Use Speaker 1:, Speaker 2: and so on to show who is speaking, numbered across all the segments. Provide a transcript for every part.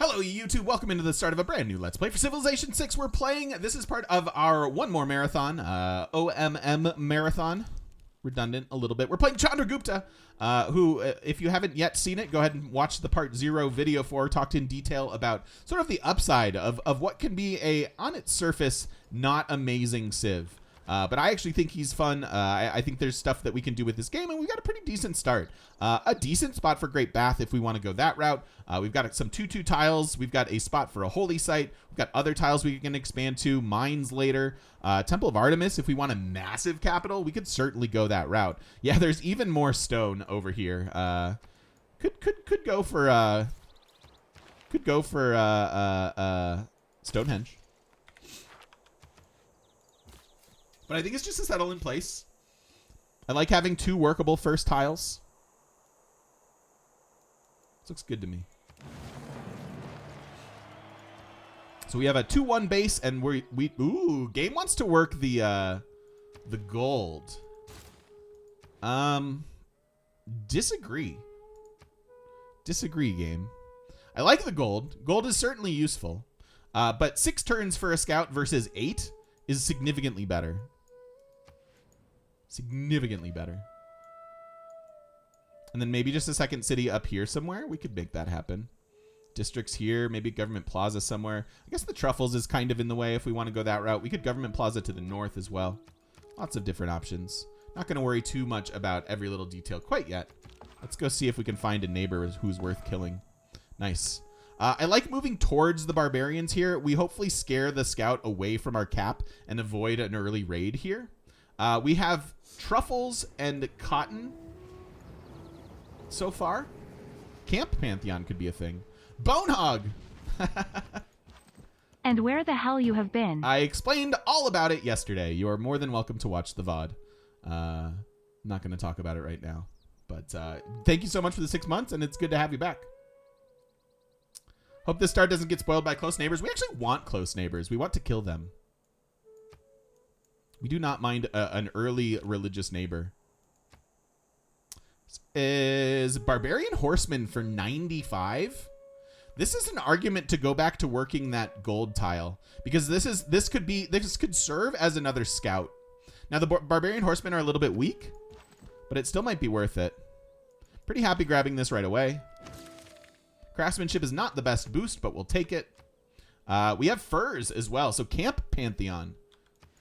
Speaker 1: Hello YouTube, welcome into the start of a brand new Let's Play for Civilization 6. We're playing, this is part of our one more marathon, OMM marathon. Redundant a little bit. We're playing Chandragupta, who, if you haven't yet seen it, go ahead and watch the part 0 video for. Talked in detail about sort of the upside of what can be a, on its surface, not amazing civ. But I actually think he's fun. I think there's stuff that we can do with this game, and we got a pretty decent start. A decent spot for Great Bath if we want to go that route. We've got some 2-2 tiles. We've got a spot for a holy site. We've got other tiles we can expand to. Mines later. Temple of Artemis, if we want a massive capital, we could certainly go that route. Yeah, there's even more stone over here. Could go for Stonehenge. But I think it's just to settle in place. I like having 2 workable first tiles. This looks good to me. So we have a 2-1 base, and ooh, game wants to work the gold. Disagree, game. I like the gold. Gold is certainly useful, but 6 turns for a scout versus 8 is significantly better. Significantly better. And then maybe just a second city up here somewhere. We could make that happen. Districts here, maybe government plaza somewhere. I guess the truffles is kind of in the way if we want to go that route. We could government plaza to the north as well. Lots of different options. Not going to worry too much about every little detail quite yet. Let's go see if we can find a neighbor who's worth killing. Nice. I like moving towards the barbarians here. We hopefully scare the scout away from our cap and avoid an early raid here. We have truffles and cotton so far. Camp Pantheon could be a thing. Bone hog!
Speaker 2: And where the hell you have been?
Speaker 1: I explained all about it yesterday. You are more than welcome to watch the VOD. Not going to talk about it right now. But thank you so much for the 6 months, and it's good to have you back. Hope this start doesn't get spoiled by close neighbors. We actually want close neighbors. We want to kill them. We do not mind an early religious neighbor. Is Barbarian Horseman for 95? This is an argument to go back to working that gold tile, because this could serve as another scout. Now the Barbarian Horsemen are a little bit weak, but it still might be worth it. Pretty happy grabbing this right away. Craftsmanship is not the best boost, but we'll take it. We have furs as well, so Camp Pantheon,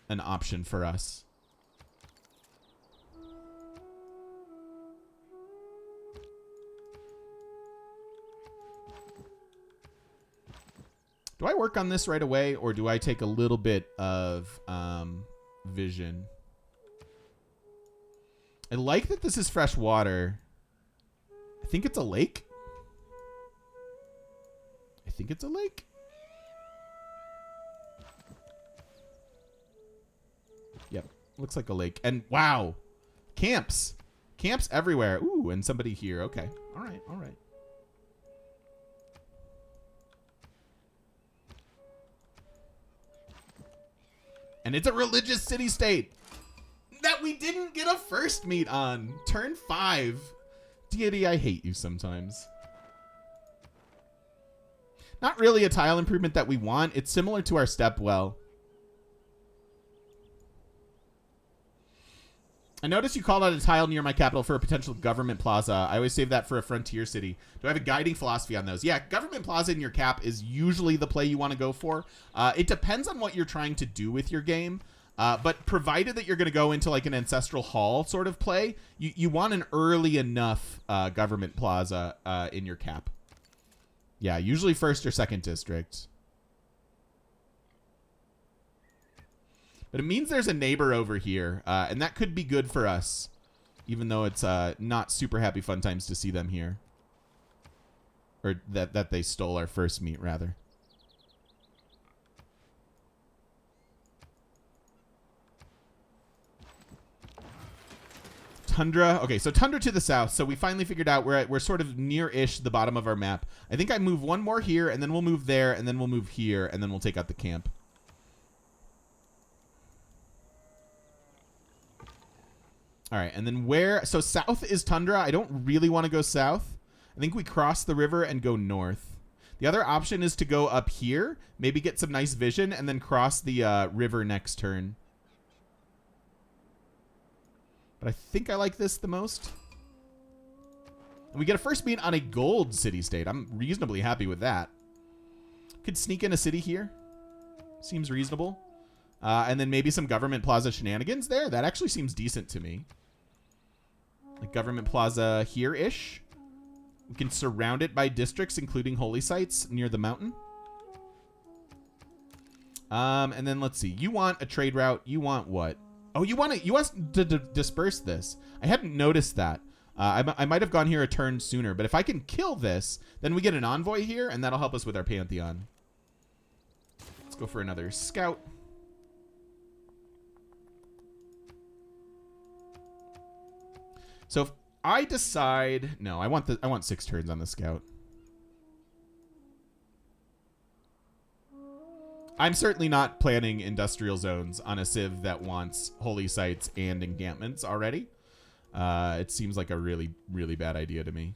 Speaker 1: an option for us. Do I work on this right away, or do I take a little bit of vision? I like that this is fresh water. I think it's a lake. I think it's a lake. Yep, looks like a lake. And wow, camps everywhere. Ooh, and somebody here. Okay, all right. And it's a religious city-state that we didn't get a first meet on. Turn 5. Deity, I hate you sometimes. Not really a tile improvement that we want. It's similar to our stepwell. I noticed you called out a tile near my capital for a potential government plaza. I always save that for a frontier city. Do I have a guiding philosophy on those? Yeah, government plaza in your cap is usually the play you want to go for. It depends on what you're trying to do with your game. But provided that you're going to go into like an ancestral hall sort of play, you want an early enough government plaza in your cap. Yeah, usually first or second district. But it means there's a neighbor over here, and that could be good for us, even though it's not super happy fun times to see them here. Or that they stole our first meet, rather. Tundra. Okay, so Tundra to the south. So we finally figured out we're sort of near-ish the bottom of our map. I think I move one more here, and then we'll move there, and then we'll move here, and then we'll take out the camp. All right, and then where? So south is Tundra. I don't really want to go south. I think we cross the river and go north. The other option is to go up here, maybe get some nice vision, and then cross the river next turn. But I think I like this the most. And we get a first beat on a gold city-state. I'm reasonably happy with that. Could sneak in a city here. Seems reasonable. And then maybe some government plaza shenanigans there. That actually seems decent to me. Like government plaza here-ish. We can surround it by districts, including holy sites near the mountain. And then let's see. You want a trade route. You want what? Oh, you want to disperse this. I hadn't noticed that. I might have gone here a turn sooner, but if I can kill this, then we get an envoy here, and that'll help us with our Pantheon. Let's go for another scout. So if I decide, no, I want 6 turns on the scout. I'm certainly not planning industrial zones on a civ that wants holy sites and encampments already. It seems like a really, really bad idea to me.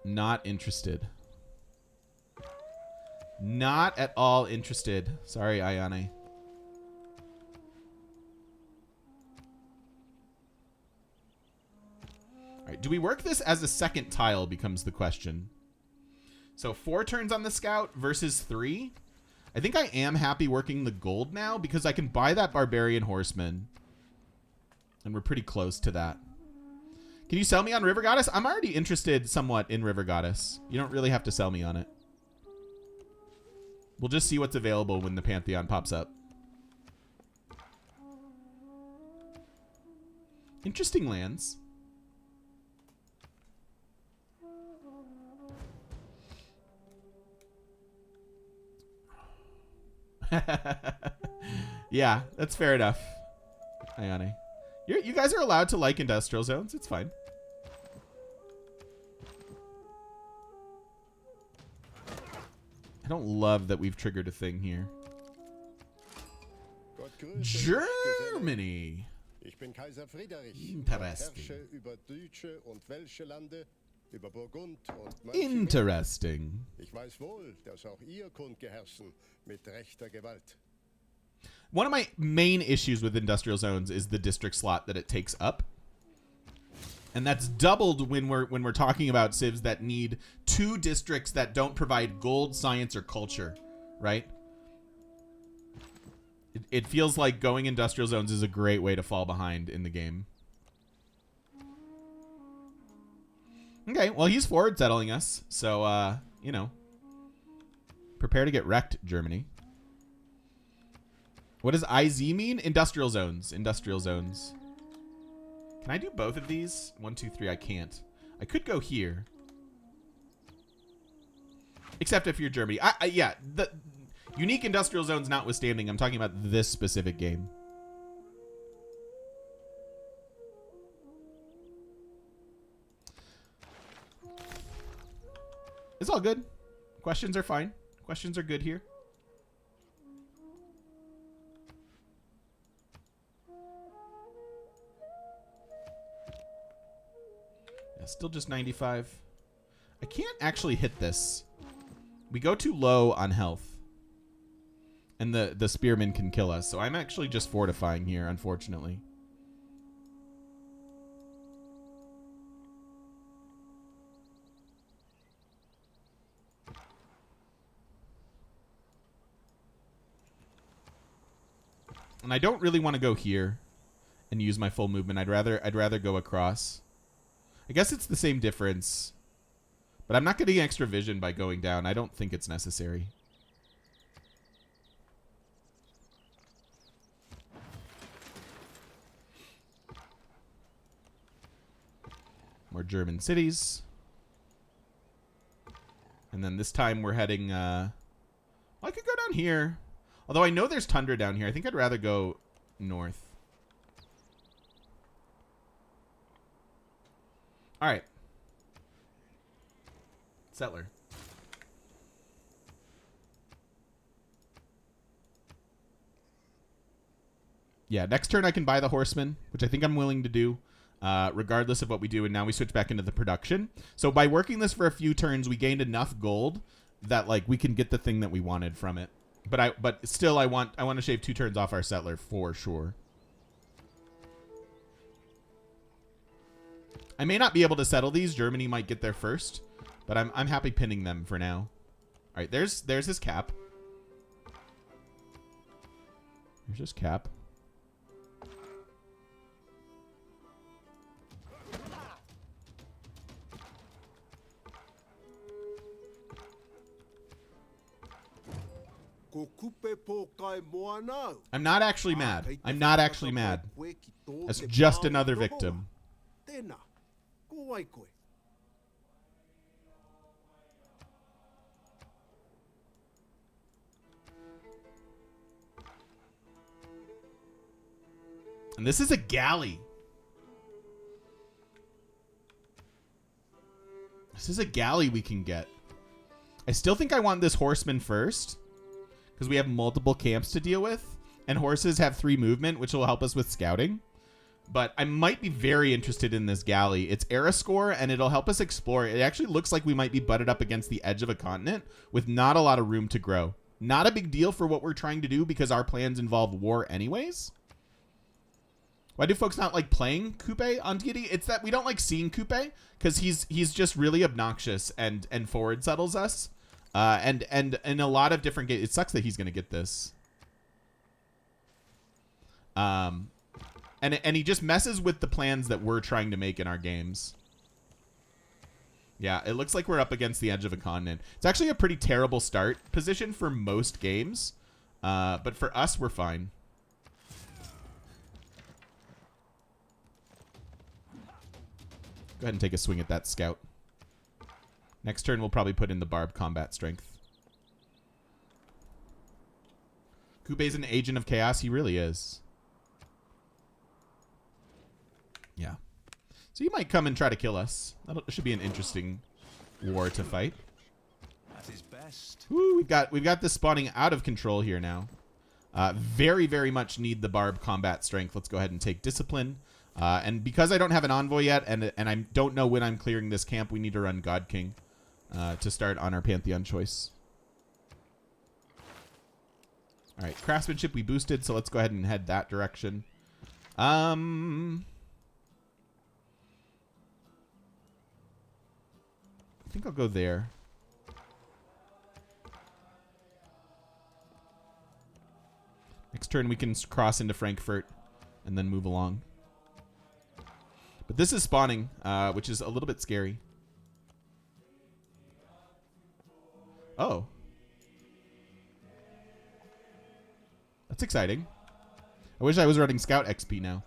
Speaker 1: Not interested. Not at all interested. Sorry, Ayane. All right, do we work this as a second tile becomes the question. So 4 turns on the scout versus 3. I think I am happy working the gold now because I can buy that barbarian horseman. And we're pretty close to that. Can you sell me on River Goddess? I'm already interested somewhat in River Goddess. You don't really have to sell me on it. We'll just see what's available when the Pantheon pops up. Interesting lands. Yeah, that's fair enough. Ayane. You guys are allowed to like industrial zones. It's fine. I don't love that we've triggered a thing here. Germany. Interesting. One of my main issues with industrial zones is the district slot that it takes up. And that's doubled when we're talking about civs that need 2 districts that don't provide gold, science, or culture, right? It feels like going industrial zones is a great way to fall behind in the game. Okay, well, he's forward settling us. So, you know, prepare to get wrecked, Germany. What does IZ mean? Industrial zones. Industrial zones. Can I do both of these? 1, 2, 3. I can't. I could go here. Except if you're Germany. Yeah, the unique industrial zones notwithstanding, I'm talking about this specific game. It's all good. Questions are fine. Questions are good here. Yeah, still just 95. I can't actually hit this. We go too low on health. And the spearman can kill us. So I'm actually just fortifying here, unfortunately. And I don't really want to go here and use my full movement. I'd rather go across. I guess it's the same difference. But I'm not getting extra vision by going down. I don't think it's necessary. More German cities. And then this time we're heading... well, I could go down here. Although I know there's tundra down here. I think I'd rather go north. All right. Settler. Yeah, next turn I can buy the horseman, which I think I'm willing to do. regardless of what we do. And now we switch back into the production. So by working this for a few turns, we gained enough gold that like we can get the thing that we wanted from it. But still, I want to shave 2 turns off our settler for sure. I may not be able to settle these. Germany might get there first, but I'm happy pinning them for now. All right, there's his cap. There's his cap. I'm not actually mad. I'm not actually mad. That's just another victim. And this is a galley. This is a galley we can get. I still think I want this horseman first, because we have multiple camps to deal with, and horses have 3 movement, which will help us with scouting. But I might be very interested in this galley. It's era score, and it'll help us explore. It actually looks like we might be butted up against the edge of a continent with not a lot of room to grow. Not a big deal for what we're trying to do, because our plans involve war anyways. Why do folks not like playing Coupe on Deity? It's that we don't like seeing Coupe, because he's just really obnoxious and forward settles us. And in a lot of different games, it sucks that he's going to get this. And he just messes with the plans that we're trying to make in our games. Yeah, it looks like we're up against the edge of a continent. It's actually a pretty terrible start position for most games. But for us, we're fine. Go ahead and take a swing at that scout. Next turn, we'll probably put in the barbed combat strength. Kube's an agent of chaos. He really is. Yeah. So he might come and try to kill us. That should be an interesting war to fight.
Speaker 3: That is best.
Speaker 1: Woo, we've got this spawning out of control here now. Very, very much need the barbed combat strength. Let's go ahead and take discipline. And because I don't have an envoy yet, and I don't know when I'm clearing this camp, we need to run God King to start on our Pantheon choice. All right, craftsmanship we boosted, so let's go ahead and head that direction. I think I'll go there. Next turn we can cross into Frankfurt and then move along. But this is spawning, which is a little bit scary. Oh. That's exciting. I wish I was running Scout XP now.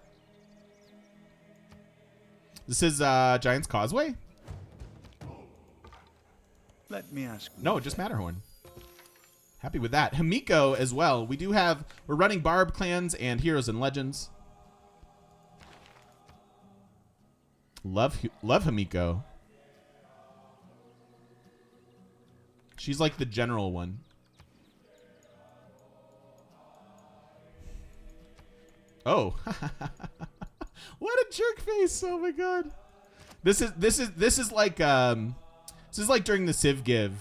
Speaker 1: This is Giant's Causeway?
Speaker 3: Let me ask.
Speaker 1: No, just Matterhorn. Happy with that. Himiko as well. We're running Barb clans and Heroes and Legends. Love Himiko. She's like the general one. Oh. What a jerk face. Oh my god. This is like during the Civ give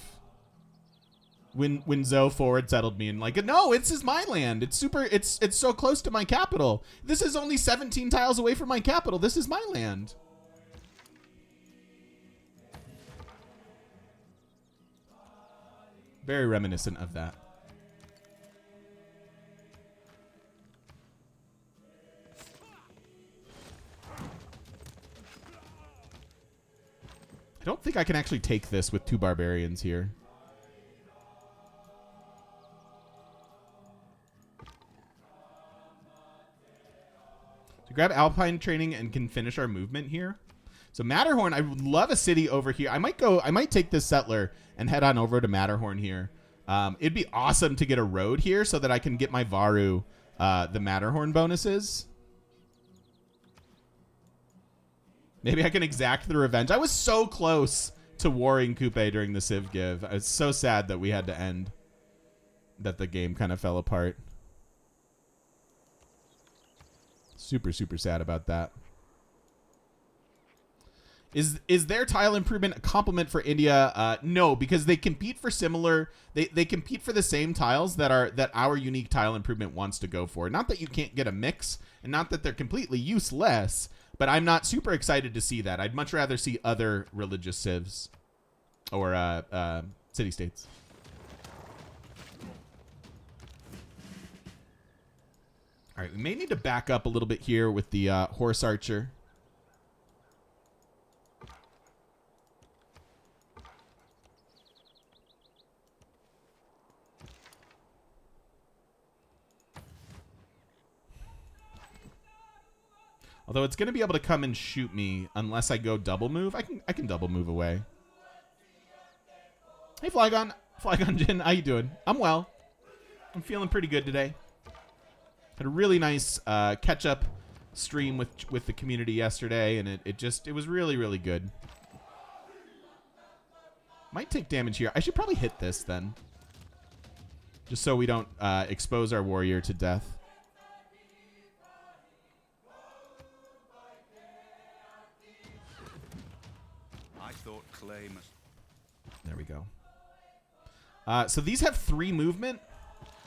Speaker 1: when Zoe forward settled me and like, no, this is my land. It's so close to my capital. This is only 17 tiles away from my capital. This is my land. Very reminiscent of that. I don't think I can actually take this with 2 barbarians here. So grab Alpine training and can finish our movement here. So Matterhorn, I would love a city over here. I might take this settler and head on over to Matterhorn here. It'd be awesome to get a road here so that I can get my Varu, the Matterhorn bonuses. Maybe I can exact the revenge. I was so close to warring Coupe during the Civ give. I was so sad that we had to end. That the game kind of fell apart. Super, super sad about that. Is their tile improvement a compliment for India? No, because they compete for similar. They compete for the same tiles that our unique tile improvement wants to go for. Not that you can't get a mix, and not that they're completely useless. But I'm not super excited to see that. I'd much rather see other religious civs or city states. All right, we may need to back up a little bit here with the horse archer. Although it's going to be able to come and shoot me unless I go double move. I can double move away. Hey, Flygon Jin, how you doing? I'm well. I'm feeling pretty good today. Had a really nice catch-up stream with the community yesterday, and it was really, really good. Might take damage here. I should probably hit this then. Just so we don't expose our warrior to death. There we go. So these have 3 movement.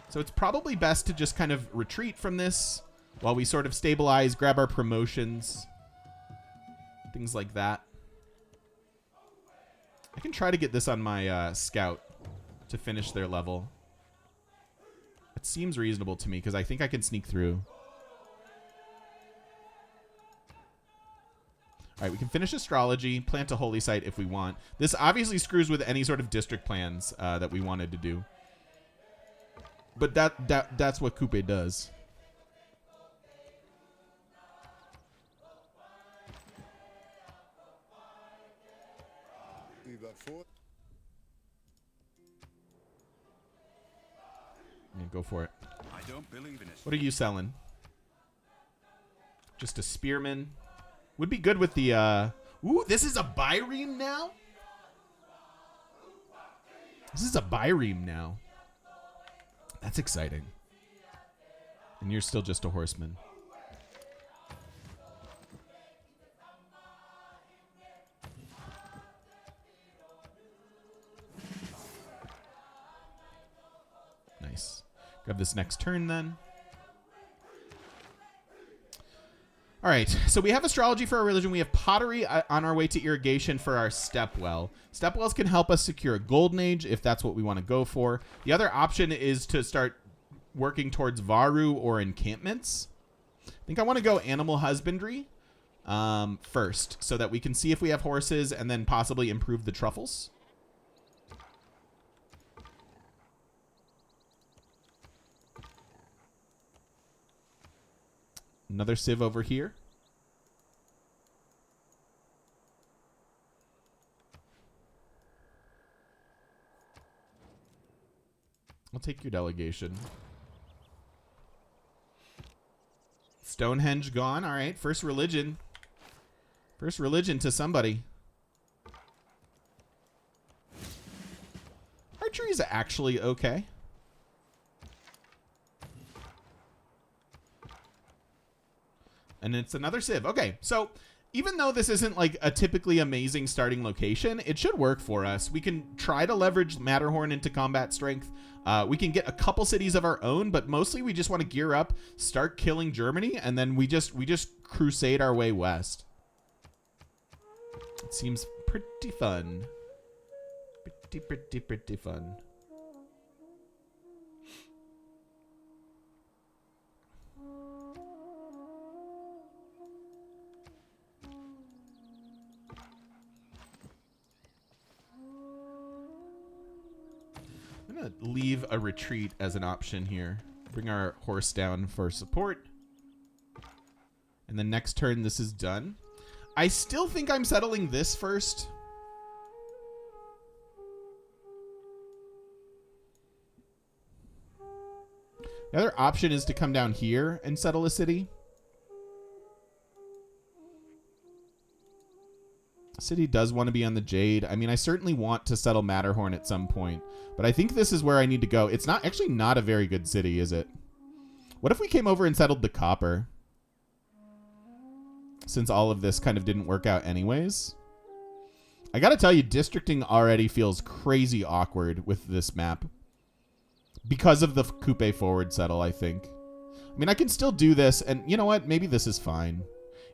Speaker 1: So it's probably best to just kind of retreat from this while we sort of stabilize, grab our promotions, things like that. I can try to get this on my scout to finish their level. It seems reasonable to me because I think I can sneak through. All right, we can finish astrology, plant a holy site if we want. This obviously screws with any sort of district plans that we wanted to do. But that's what Coupe does. Yeah, go for it.
Speaker 3: I don't believe in it.
Speaker 1: What are you selling? Just a spearman. Would be good with the, ooh, this is a Byreme now? This is a Byreme now. That's exciting. And you're still just a horseman. Nice. Grab this next turn then. All right, so we have astrology for our religion. We have pottery on our way to irrigation for our stepwell. Stepwells can help us secure a golden age if that's what we want to go for. The other option is to start working towards Varu or encampments. I think I want to go animal husbandry first so that we can see if we have horses and then possibly improve the truffles. Another civ over here. I'll take your delegation. Stonehenge gone. All right. First religion. First religion to somebody. Archery is actually okay. And it's another civ. Okay, so even though this isn't like a typically amazing starting location, it should work for us. We can try to leverage Matterhorn into combat strength. We can get a couple cities of our own, but mostly we just want to gear up, start killing Germany, and then we just crusade our way west. It seems pretty fun. Pretty fun. I'm going to leave a retreat as an option here. Bring our horse down for support. And then next turn, this is done. I still think I'm settling this first. The other option is to come down here and settle a city. City does want to be on the Jade. I mean, I certainly want to settle Matterhorn at some point, but I think this is where I need to go. It's not actually not a very good city, is it? What if we came over and settled the Copper? Since all of this kind of didn't work out anyways. I gotta tell you, districting already feels crazy awkward with this map. Because of the coupe forward settle, I think. I mean, I can still do this, and you know what? Maybe this is fine.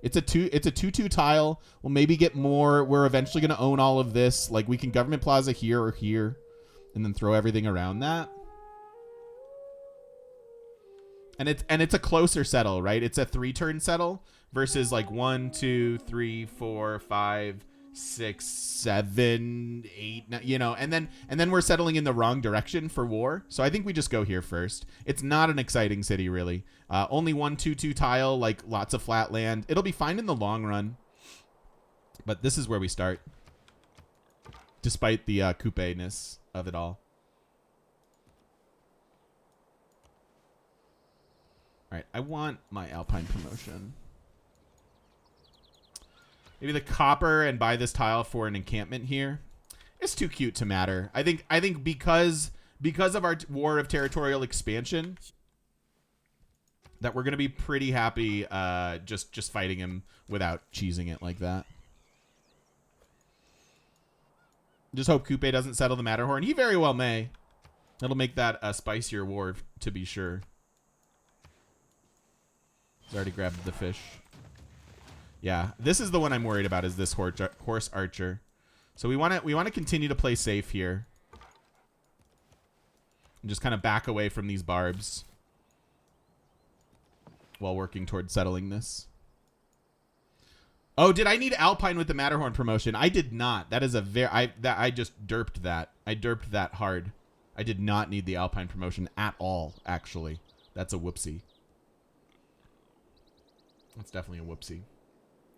Speaker 1: It's a 2-2 tile. We'll maybe get more. We're eventually going to own all of this. Like, we can government plaza here or here, and then throw everything around that. And it's a closer settle, right? It's a 3-turn settle versus like 1, 2, 3, 4, 5, 6, 7, 8, you know, and then we're settling in the wrong direction for war. So I think we just go here first. It's not an exciting city, really. Only 1-2-2 tile, like lots of flat land. It'll be fine in the long run, but this is where we start, despite the coupe-ness of it all. All right, I want my Alpine promotion. Maybe the copper and buy this tile for an encampment here. It's too cute to matter. I think because of our war of territorial expansion, that we're gonna be pretty happy just fighting him without cheesing it like that. Just hope Coupe doesn't settle the Matterhorn. He very well may. That'll make that a spicier war, to be sure. He's already grabbed the fish. Yeah, this is the one I'm worried about, is this horse archer. So we want to continue to play safe here. And just kind of back away from these barbs while working towards settling this. Oh, did I need Alpine with the Matterhorn promotion? I did not. That is a I just derped that. I derped that hard. I did not need the Alpine promotion at all, actually. That's a whoopsie. That's definitely a whoopsie.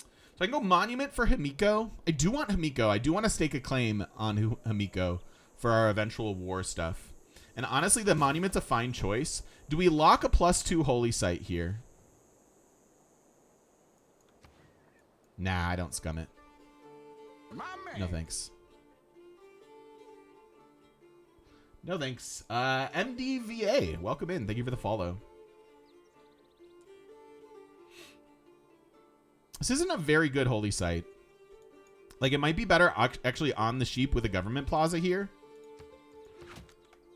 Speaker 1: So I can go Monument for Himiko. I do want Himiko. I do want to stake a claim on Himiko for our eventual war stuff. And honestly, the Monument's a fine choice. Do we lock a +2 Holy Site here? Nah, I don't scum it. No thanks. No thanks. MDVA, welcome in. Thank you for the follow. This isn't a very good holy site. Like, it might be better actually on the sheep with a government plaza here.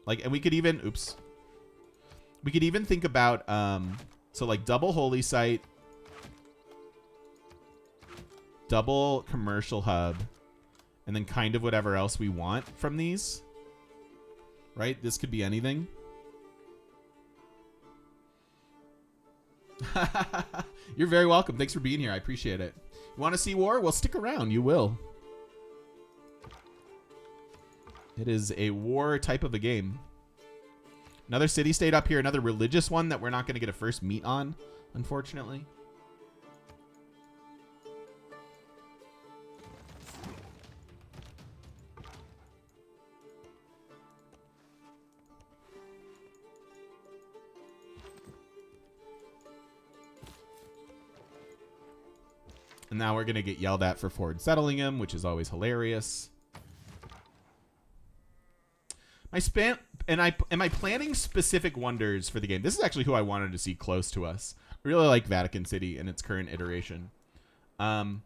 Speaker 1: Like, and we could even, oops. We could even think about, so like double holy site, double commercial hub, and then kind of whatever else we want from these. Right? This could be anything. You're very welcome. Thanks for being here. I appreciate it. You want to see war? Well, stick around. You will. It is a war type of a game. Another city-state up here. Another religious one that we're not going to get a first meet on, unfortunately. And now we're going to get yelled at for forward settling him, which is always hilarious. Am I planning specific wonders for the game? This is actually who I wanted to see close to us. I really like Vatican City in its current iteration. I'm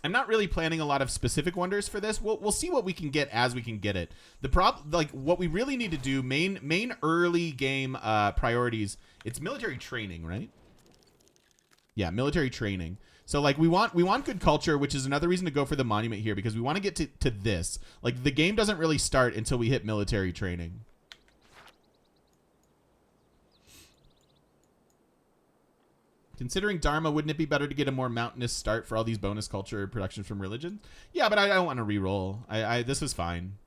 Speaker 1: not really planning a lot of specific wonders for this. We'll see what we can get as we can get it. The like what we really need to do, main early game priorities, it's military training, right? Yeah, military training. So like we want good culture, which is another reason to go for the monument here, because we want to get to this. Like the game doesn't really start until we hit military training. Considering Dharma, wouldn't it be better to get a more mountainous start for all these bonus culture productions from religion? Yeah, but I don't want to re-roll. This was fine.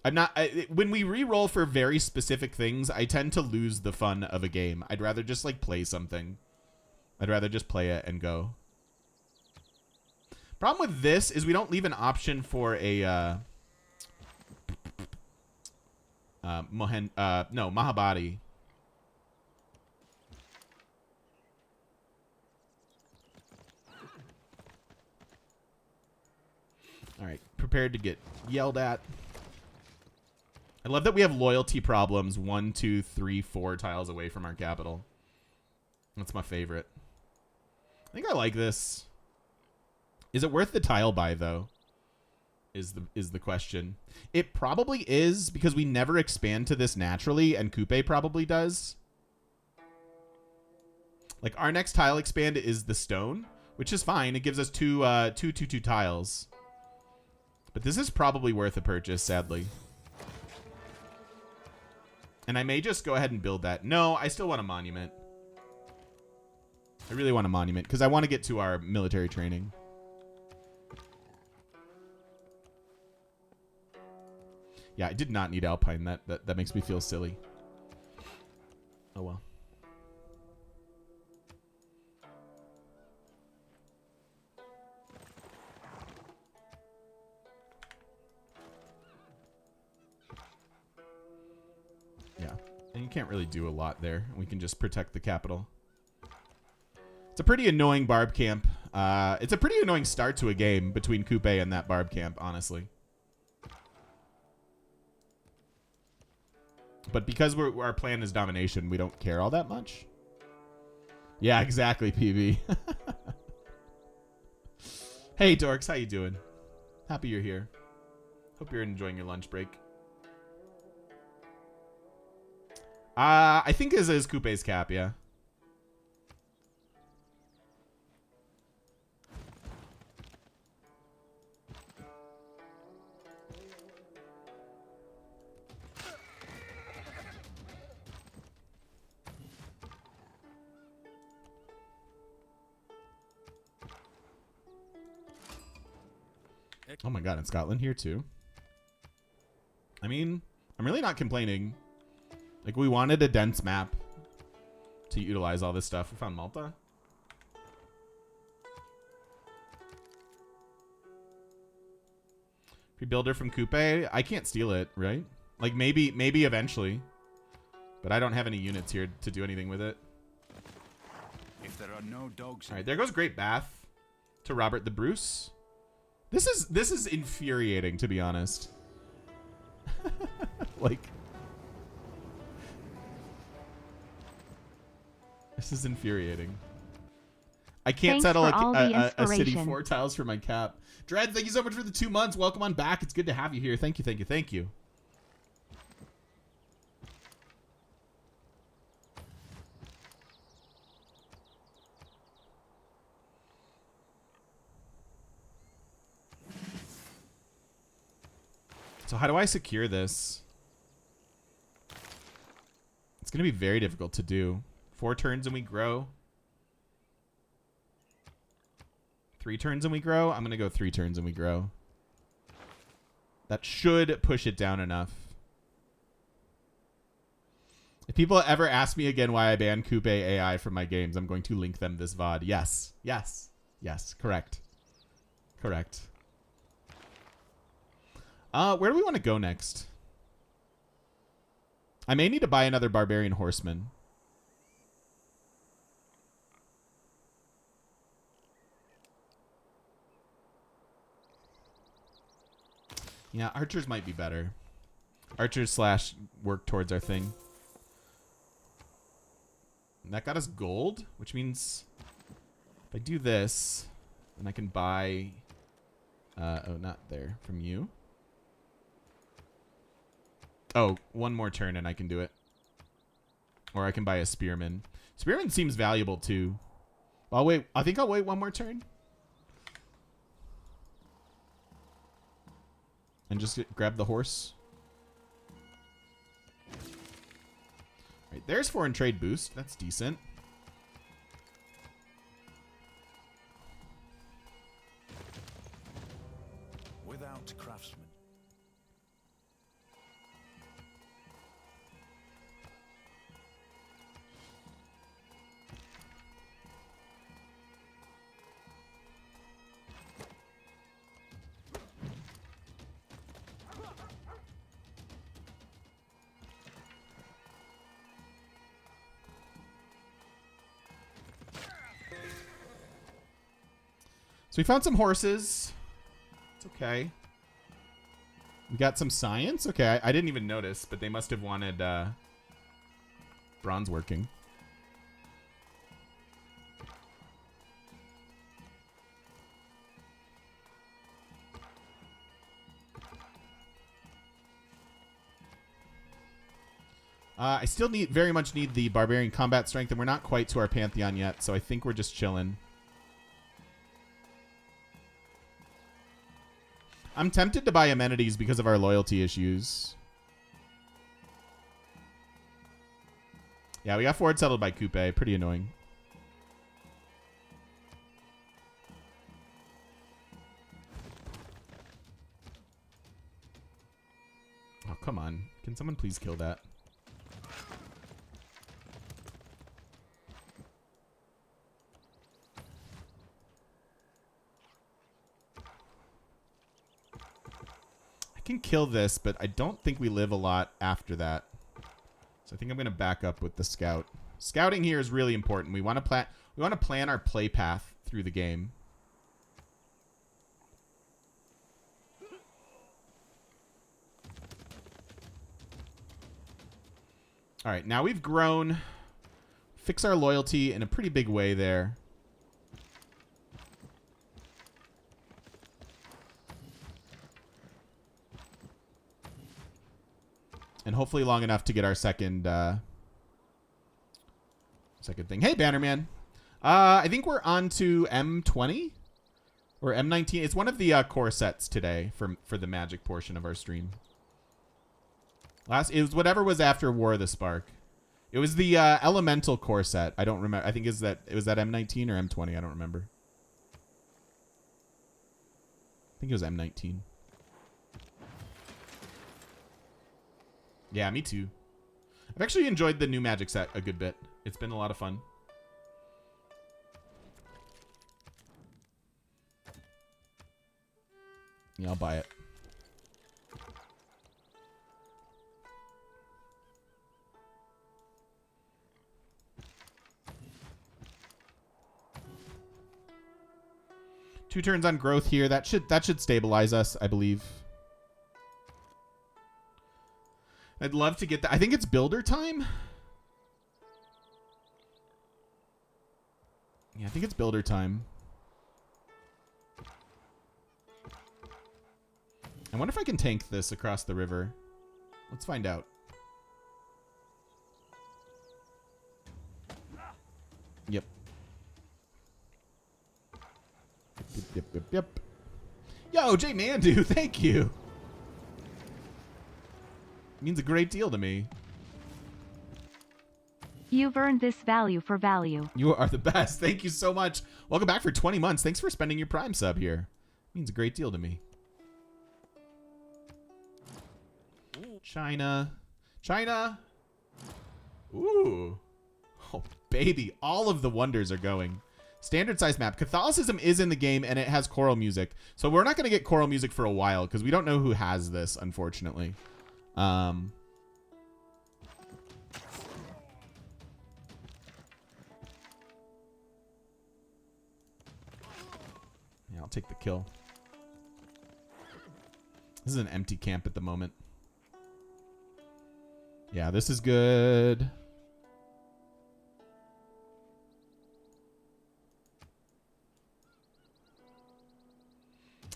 Speaker 1: When we re-roll for very specific things, I tend to lose the fun of a game. I'd rather just like play something. I'd rather just play it and go. Problem with this is we don't leave an option for a Mahabadi. All right, prepared to get yelled at. I love that we have loyalty problems 1, 2, 3, 4 tiles away from our capital. That's my favorite. I think I like this. Is it worth the tile buy, though? is the question. It probably is because we never expand to this naturally, and Coupe probably does. Like our next tile expand is the stone, which is fine. It gives us two tiles. But this is probably worth a purchase, sadly. And I may just go ahead and build that. No, I still want a monument. I really want a monument because I want to get to our military training. Yeah, I did not need Alpine. That makes me feel silly. Oh well. Yeah, and you can't really do a lot there. We can just protect the capital. It's a pretty annoying barb camp. It's a pretty annoying start to a game between Coupe and that barb camp, honestly. But because our plan is domination, we don't care all that much. Yeah, exactly, PB. Hey, dorks, how you doing? Happy you're here. Hope you're enjoying your lunch break. I think this is Coupe's cap, yeah. Oh my god, in Scotland here too. I mean, I'm really not complaining. Like, we wanted a dense map to utilize all this stuff. We found Malta. Pre-builder from Coupe. I can't steal it, right? Like, maybe eventually. But I don't have any units here to do anything with it.
Speaker 3: If there are no dogs.
Speaker 1: All right, there goes Great Bath to Robert the Bruce. This is infuriating, to be honest. Like, this is infuriating. I can't
Speaker 2: Thanks
Speaker 1: settle
Speaker 2: for
Speaker 1: a city
Speaker 2: inspiration.
Speaker 1: 4 tiles for my cap. Dread, thank you so much for the 2 months. Welcome on back. It's good to have you here. Thank you, thank you, thank you. So how do I secure this? It's going to be very difficult to do. 4 turns and we grow. 3 turns and we grow. I'm going to go 3 turns and we grow. That should push it down enough. If people ever ask me again why I banned Coupe AI from my games, I'm going to link them this VOD. Yes. Yes. Yes. Correct. Correct. Where do we want to go next? I may need to buy another barbarian horseman. Yeah, archers might be better. Archers / work towards our thing. And that got us gold, which means if I do this, then I can buy... oh, not there. From you. Oh, 1 more turn and I can do it. Or I can buy a spearman. Spearman seems valuable too. I'll wait. I think I'll wait 1 more turn. And just grab the horse. Right, there's foreign trade boost. That's decent.
Speaker 3: Without craftsmen.
Speaker 1: So we found some horses. It's okay. We got some science. Okay, I didn't even notice, but they must have wanted bronze working. I still very much need the barbarian combat strength, and we're not quite to our pantheon yet, so I think we're just chilling. I'm tempted to buy amenities because of our loyalty issues. Yeah, we got forward settled by Coupe. Pretty annoying. Oh, come on. Can someone please kill that? I can kill this, but I don't think we live a lot after that. So I think I'm going to back up with the scout. Scouting here is really important. We want to plan our play path through the game. All right, now we've grown. Fix our loyalty in a pretty big way there. And hopefully long enough to get our second thing. Hey, Bannerman. I think we're on to M20 or M19. It's one of the core sets today for the magic portion of our stream. It was whatever was after War of the Spark. It was the elemental core set. I don't remember. I think it was that M19 or M20. I don't remember. I think it was M19. Yeah, me too. I've actually enjoyed the new magic set a good bit. It's been a lot of fun. Yeah, I'll buy it. Two turns on growth here. That should stabilize us, I believe. I'd love to get that. I think it's builder time. Yeah, I think it's builder time. I wonder if I can tank this across the river. Let's find out. Yep. Yep. Yo, J Mandu, thank you. Means a great deal to me.
Speaker 2: You've earned this value for value.
Speaker 1: You are the best. Thank you so much. Welcome back for 20 months. Thanks for spending your Prime sub here. Means a great deal to me. China. China. Ooh. Oh, baby. All of the wonders are going. Standard size map. Catholicism is in the game, and it has choral music. So we're not going to get choral music for a while because we don't know who has this, unfortunately. Yeah, I'll take the kill. This is an empty camp at the moment. Yeah, this is good.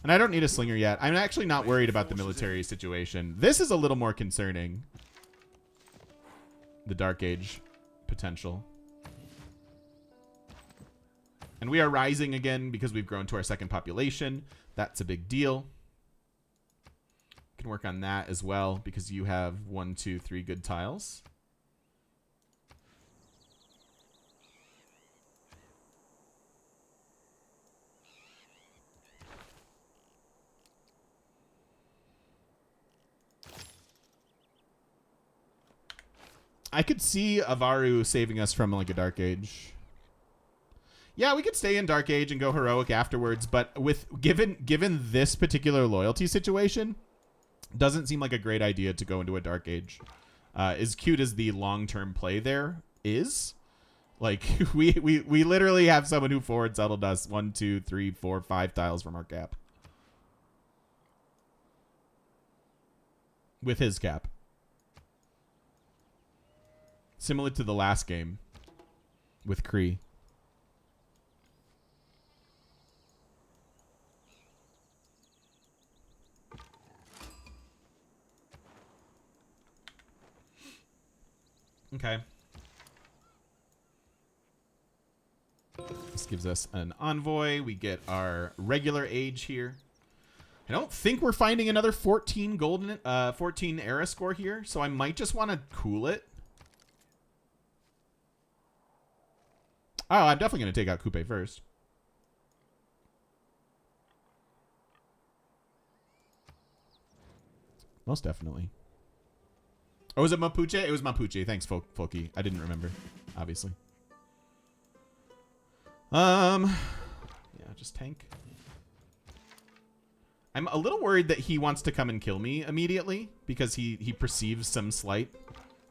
Speaker 1: And I don't need a slinger yet. I'm actually not worried about the military situation. This is a little more concerning. The Dark Age potential. And we are rising again because we've grown to our second population. That's a big deal. Can work on that as well because you have 1, 2, 3 good tiles. I could see Avaru saving us from like a Dark Age. Yeah, we could stay in Dark Age and go heroic afterwards, but with given this particular loyalty situation, doesn't seem like a great idea to go into a Dark Age. As cute as the long-term play there is, like we literally have someone who forward settled us 1, 2, 3, 4, 5 tiles from our cap. With his cap. Similar to the last game with Kree. Okay. This gives us an envoy. We get our regular age here. I don't think we're finding another 14 golden, 14 era score here, so I might just want to cool it. Oh, I'm definitely going to take out Coupe first. Most definitely. Oh, was it Mapuche? It was Mapuche. Thanks, Folky. I didn't remember, obviously. Yeah, just tank. I'm a little worried that he wants to come and kill me immediately because he perceives some slight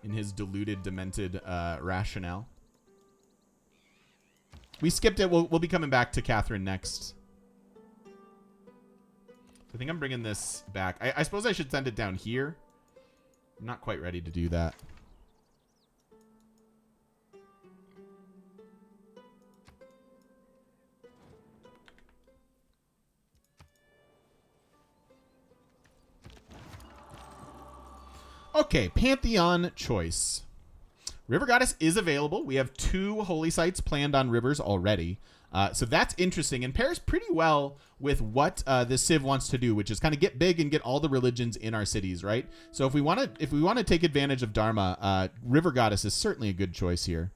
Speaker 1: in his deluded, demented rationale. We skipped it. We'll be coming back to Catherine next. I think I'm bringing this back. I suppose I should send it down here. I'm not quite ready to do that. Okay, Pantheon choice. River Goddess is available. We have 2 holy sites planned on rivers already. So that's interesting and pairs pretty well with what the Civ wants to do, which is kind of get big and get all the religions in our cities, right? So if we want to take advantage of Dharma, River Goddess is certainly a good choice here.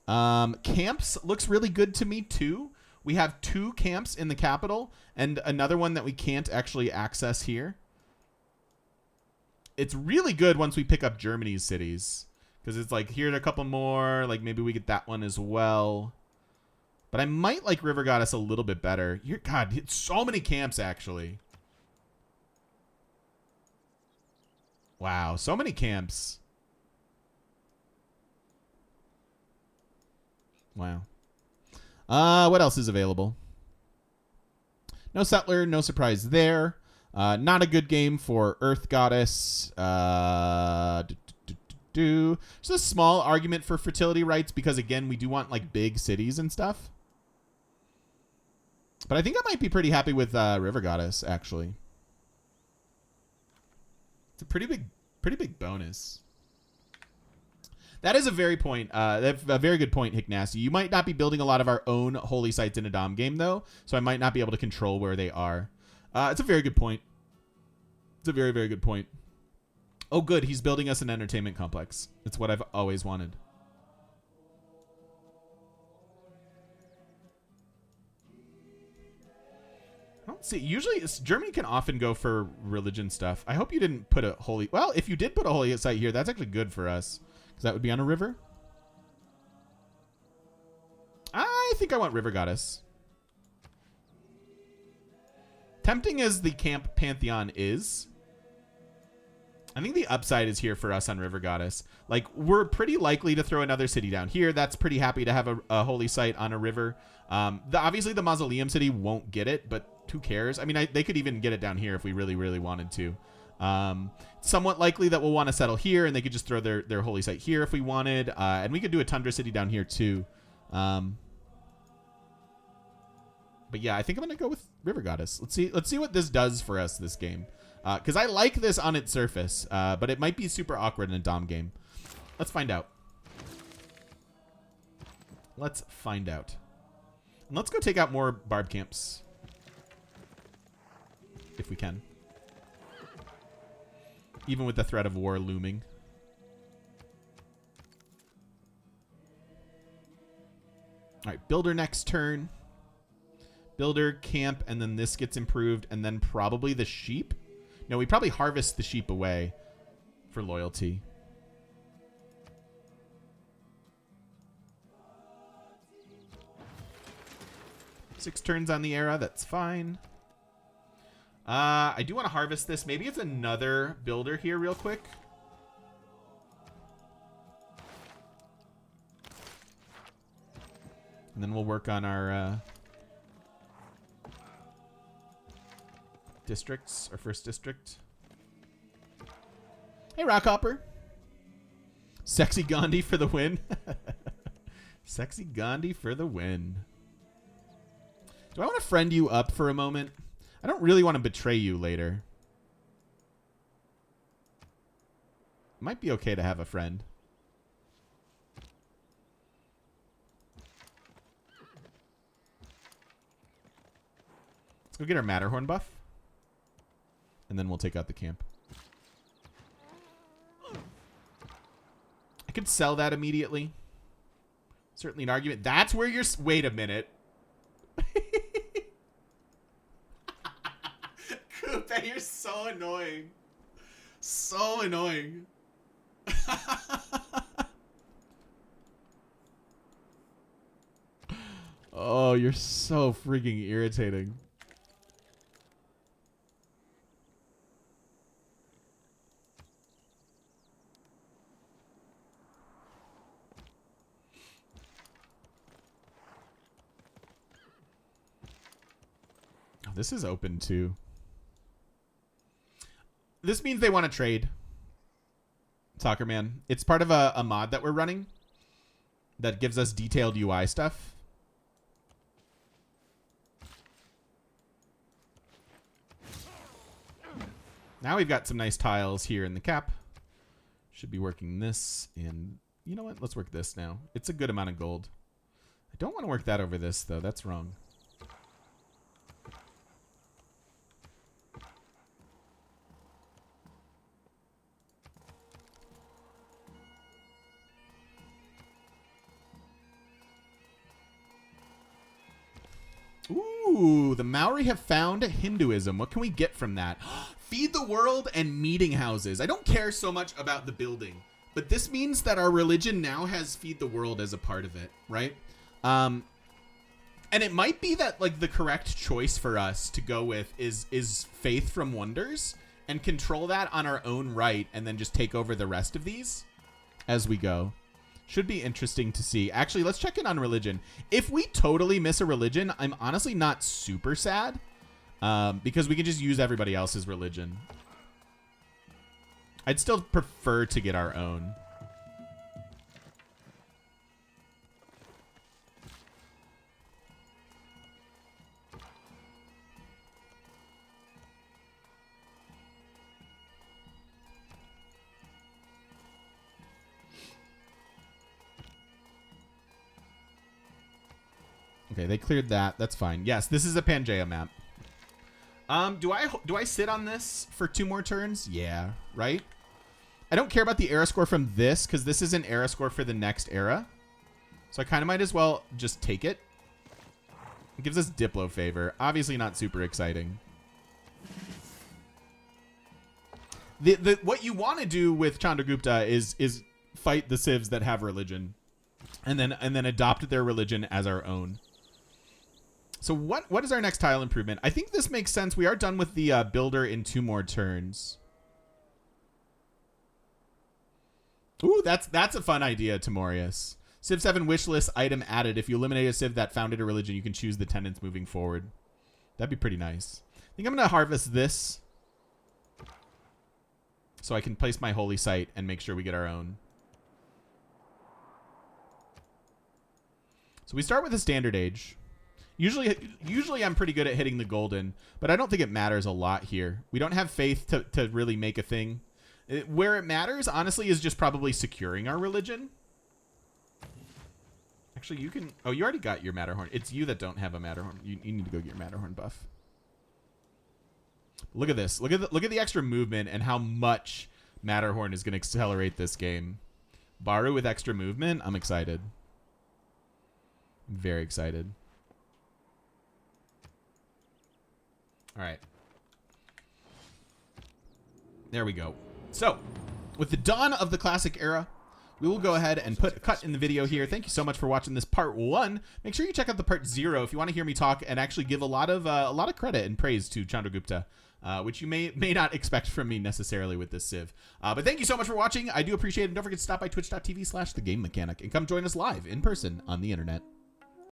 Speaker 1: Camps looks really good to me too. We have 2 camps in the capital and another one that we can't actually access here. It's really good once we pick up Germany's cities because it's like here's a couple more, like maybe we get that one as well. But I might like River Goddess a little bit better. God, it's so many camps, actually. Wow, so many camps. Wow. What else is available? No Settler, no surprise there. Not a good game for Earth Goddess. Just a small argument for fertility rights because, again, we do want, like, big cities and stuff. But I think I might be pretty happy with River Goddess, actually. It's a pretty big bonus. That is a very good point, Hicknasty. You might not be building a lot of our own holy sites in a Dom game, though, so I might not be able to control where they are. It's a very good point. It's a very, very good point. Oh, good. He's building us an entertainment complex. It's what I've always wanted. I don't see. Usually, Germany can often go for religion stuff. I hope you didn't put a holy... Well, if you did put a holy site here, that's actually good for us. Because that would be on a river. I think I want River Goddess. Tempting as the camp Pantheon is, I think the upside is here for us on River Goddess. Like, we're pretty likely to throw another city down here. That's pretty happy to have a holy site on a river. Obviously, the Mausoleum City won't get it, but who cares? I mean, they could even get it down here if we really, really wanted to. Somewhat likely that we'll want to settle here, and they could just throw their holy site here if we wanted. And we could do a Tundra City down here, too. But yeah, I think I'm going to go with River Goddess. Let's see what this does for us this game. Because I like this on its surface, but it might be super awkward in a Dom game. Let's find out. Let's find out. And let's go take out more barb camps. If we can. Even with the threat of war looming. All right, builder next turn. Builder, camp, and then this gets improved, and then probably the sheep. No, we probably harvest the sheep away for loyalty. Six turns on the era, that's fine. I do want to harvest this. Maybe it's another builder here real quick. And then we'll work on our districts, our first district. Hey, Rockhopper. Sexy Gandhi for the win. Sexy Gandhi for the win. Do I want to friend you up for a moment? I don't really want to betray you later. Might be okay to have a friend. go get our Matterhorn buff. And then we'll take out the camp. I could sell that immediately. Certainly an argument. That's where you're... Wait a minute. Coupe, you're so annoying. So annoying. Oh, you're so freaking irritating. Oh, this is open too. This means they want to trade. Soccer Man. It's part of a mod that we're running that gives us detailed UI stuff. Now we've got some nice tiles here in the cap. Should be working this, and you know what? Let's work this now. It's a good amount of gold. I don't want to work that over this, though. That's wrong. Ooh, the Maori have found Hinduism. What can we get from that? Feed the world and meeting houses. I don't care so much about the building, but this means that our religion now has feed the world as a part of it, right? And it might be that like the correct choice for us to go with is faith from wonders and control that on our own right, and then just take over the rest of these as we go. Should be interesting to see. Actually, let's check in on religion. If we totally miss a religion, I'm honestly not super sad, because we can just use everybody else's religion. I'd still prefer to get our own. Okay, they cleared that. That's fine. Yes, this is a Pangea map. Do I sit on this for 2 more turns? Yeah, right? I don't care about the era score from this because this is an era score for the next era. So I kind of might as well just take it. It gives us Diplo favor. Obviously not super exciting. What you want to do with Chandragupta is fight the civs that have religion and then adopt their religion as our own. So what is our next tile improvement? I think this makes sense. We are done with the builder in 2 more turns. Ooh, that's a fun idea, Timorius. Civ 7 wishlist item added. If you eliminate a civ that founded a religion, you can choose the tenants moving forward. That'd be pretty nice. I think I'm going to harvest this so I can place my holy site and make sure we get our own. So we start with a standard age. Usually I'm pretty good at hitting the golden, but I don't think it matters a lot here. We don't have faith to really make a thing. Where it matters, honestly, is just probably securing our religion. Actually, you can... Oh, you already got your Matterhorn. It's you that don't have a Matterhorn. You need to go get your Matterhorn buff. Look at this. Look at the extra movement and how much Matterhorn is going to accelerate this game. Baru with extra movement. I'm excited. I'm very excited. All right. There we go. So, with the dawn of the classic era, we will go ahead and put a cut in the video here. Thank you so much for watching this part 1. Make sure you check out the part 0 if you want to hear me talk and actually give a lot of credit and praise to Chandragupta, which you may not expect from me necessarily with this civ. But thank you so much for watching. I do appreciate it. And don't forget to stop by twitch.tv/thegamemechanic and come join us live in person on the internet.